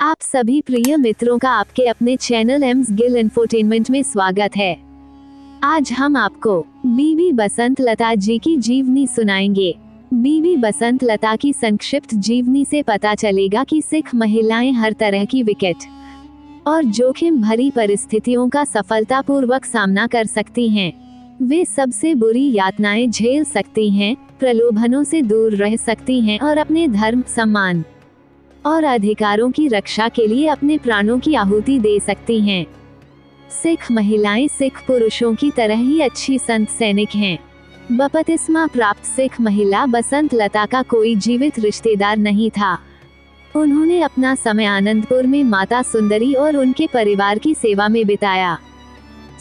आप सभी प्रिय मित्रों का आपके अपने चैनल एम्स गिल इंफोटेनमेंट में स्वागत है। आज हम आपको बीबी बसंत लता जी की जीवनी सुनाएंगे। बीबी बसंत लता की संक्षिप्त जीवनी से पता चलेगा कि सिख महिलाएं हर तरह की विकट और जोखिम भरी परिस्थितियों का सफलतापूर्वक सामना कर सकती हैं। वे सबसे बुरी यातनाएं झेल सकती हैं, प्रलोभनों से दूर रह सकती हैं और अपने धर्म, सम्मान और अधिकारों की रक्षा के लिए अपने प्राणों की आहुति दे सकती हैं। सिख महिलाएं सिख पुरुषों की तरह ही अच्छी संत सैनिक हैं। बपतिस्मा प्राप्त सिख महिला बसंत लता का कोई जीवित रिश्तेदार नहीं था। उन्होंने अपना समय आनंदपुर में माता सुंदरी और उनके परिवार की सेवा में बिताया।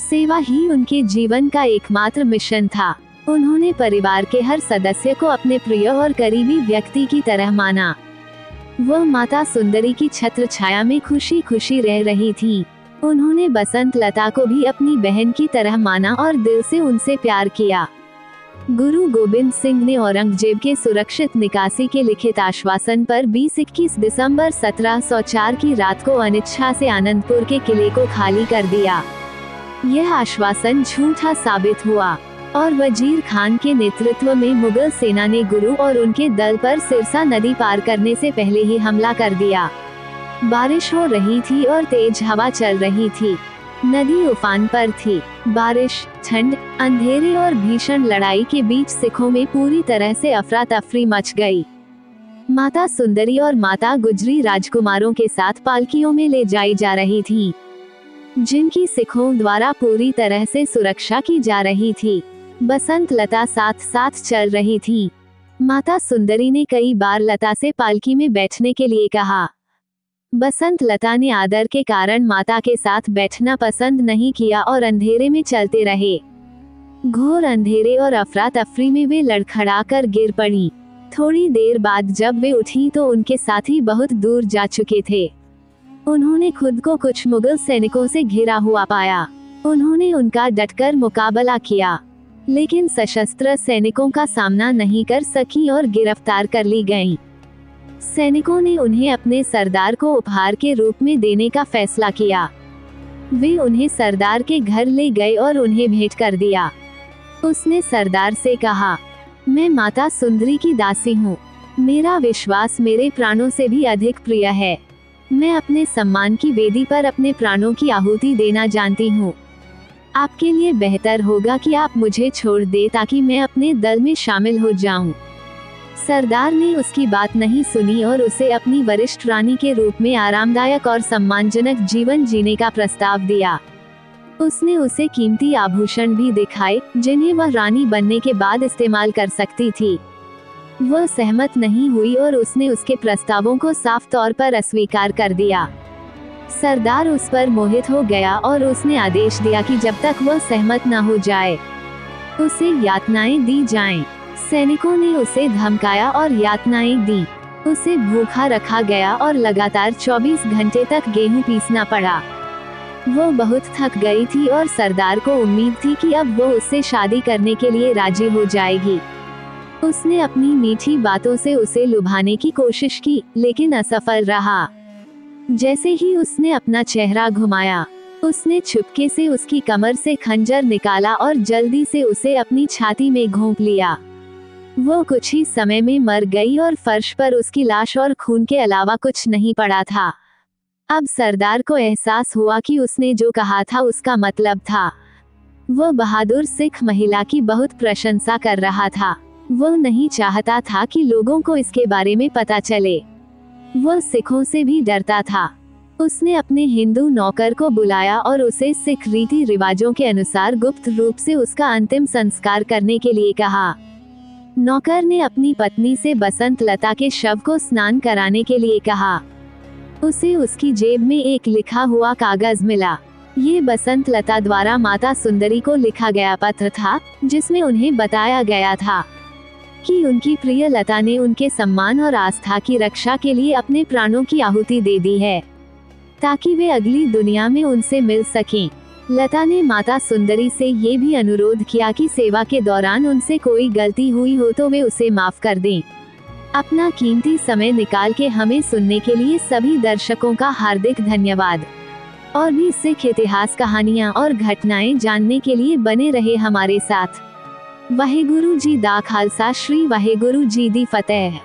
सेवा ही उनके जीवन का एकमात्र मिशन था। उन्होंने परिवार के हर सदस्य को अपने प्रिय और करीबी व्यक्ति की तरह माना। वह माता सुंदरी की छत्र छाया में खुशी खुशी रह रही थी। उन्होंने बसंत लता को भी अपनी बहन की तरह माना और दिल से उनसे प्यार किया। गुरु गोबिंद सिंह ने औरंगजेब के सुरक्षित निकासी के लिखित आश्वासन पर 20-21 दिसंबर 1704 की रात को अनिच्छा से आनंदपुर के किले को खाली कर दिया। यह आश्वासन झूठा साबित हुआ और वजीर खान के नेतृत्व में मुगल सेना ने गुरु और उनके दल पर सिरसा नदी पार करने से पहले ही हमला कर दिया। बारिश हो रही थी और तेज हवा चल रही थी। नदी उफान पर थी। बारिश, ठंड, अंधेरे और भीषण लड़ाई के बीच सिखों में पूरी तरह से अफरा तफरी मच गई। माता सुंदरी और माता गुजरी राजकुमारों के साथ पालकियों में ले जाई जा रही थी, जिनकी सिखों द्वारा पूरी तरह से सुरक्षा की जा रही थी। बसंत लता साथ साथ चल रही थी। माता सुंदरी ने कई बार लता से पालकी में बैठने के लिए कहा। बसंत लता ने आदर के कारण माता के साथ बैठना पसंद नहीं किया और अंधेरे में चलते रहे। घोर अंधेरे और अफरा तफरी में वे लड़खड़ा कर गिर पड़ी। थोड़ी देर बाद जब वे उठी तो उनके साथी बहुत दूर जा चुके थे। उन्होंने खुद को कुछ मुगल सैनिकों से घिरा हुआ पाया। उन्होंने उनका डटकर मुकाबला किया, लेकिन सशस्त्र सैनिकों का सामना नहीं कर सकी और गिरफ्तार कर ली गईं। सैनिकों ने उन्हें अपने सरदार को उपहार के रूप में देने का फैसला किया। वे उन्हें सरदार के घर ले गए और उन्हें भेंट कर दिया। उसने सरदार से कहा, मैं माता सुंदरी की दासी हूँ। मेरा विश्वास मेरे प्राणों से भी अधिक प्रिय है। मैं अपने सम्मान की वेदी पर अपने प्राणों की आहुति देना जानती हूँ। आपके लिए बेहतर होगा कि आप मुझे छोड़ दे ताकि मैं अपने दल में शामिल हो जाऊं। सरदार ने उसकी बात नहीं सुनी और उसे अपनी वरिष्ठ रानी के रूप में आरामदायक और सम्मानजनक जीवन जीने का प्रस्ताव दिया। उसने उसे कीमती आभूषण भी दिखाए, जिन्हें वह रानी बनने के बाद इस्तेमाल कर सकती थी। वह सहमत नहीं हुई और उसने उसके प्रस्तावों को साफ तौर पर अस्वीकार कर दिया। सरदार उस पर मोहित हो गया और उसने आदेश दिया कि जब तक वह सहमत न हो जाए उसे यातनाएं दी जाएं। सैनिकों ने उसे धमकाया और यातनाएं दी। उसे भूखा रखा गया और लगातार 24 घंटे तक गेहूं पीसना पड़ा। वो बहुत थक गई थी और सरदार को उम्मीद थी कि अब वो उससे शादी करने के लिए राजी हो जाएगी। उसने अपनी मीठी बातों से उसे लुभाने की कोशिश की, लेकिन असफल रहा। जैसे ही उसने अपना चेहरा घुमाया, उसने चुपके से उसकी कमर से खंजर निकाला और जल्दी से उसे अपनी छाती में घोंप लिया। वो कुछ ही समय में मर गई और फर्श पर उसकी लाश और खून के अलावा कुछ नहीं पड़ा था। अब सरदार को एहसास हुआ कि उसने जो कहा था उसका मतलब था। वो बहादुर सिख महिला की बहुत प्रशंसा कर रहा था। वो नहीं चाहता था कि लोगों को इसके बारे में पता चले। वह सिखों से भी डरता था। उसने अपने हिंदू नौकर को बुलाया और उसे सिख रीति रिवाजों के अनुसार गुप्त रूप से उसका अंतिम संस्कार करने के लिए कहा। नौकर ने अपनी पत्नी से बसंत लता के शव को स्नान कराने के लिए कहा। उसे उसकी जेब में एक लिखा हुआ कागज मिला। ये बसंत लता द्वारा माता सुंदरी को लिखा गया पत्र था, जिसमें उन्हें बताया गया था कि उनकी प्रिय लता ने उनके सम्मान और आस्था की रक्षा के लिए अपने प्राणों की आहुति दे दी है, ताकि वे अगली दुनिया में उनसे मिल सकें। लता ने माता सुंदरी से ये भी अनुरोध किया कि सेवा के दौरान उनसे कोई गलती हुई हो तो वे उसे माफ कर दें। अपना कीमती समय निकाल के हमें सुनने के लिए सभी दर्शकों का हार्दिक धन्यवाद। और भी सिख इतिहास कहानियाँ और घटनाएं जानने के लिए बने रहे हमारे साथ। वाहेगुरु जी दा खालसा, श्री वाहेगुरु जी दी फतेह।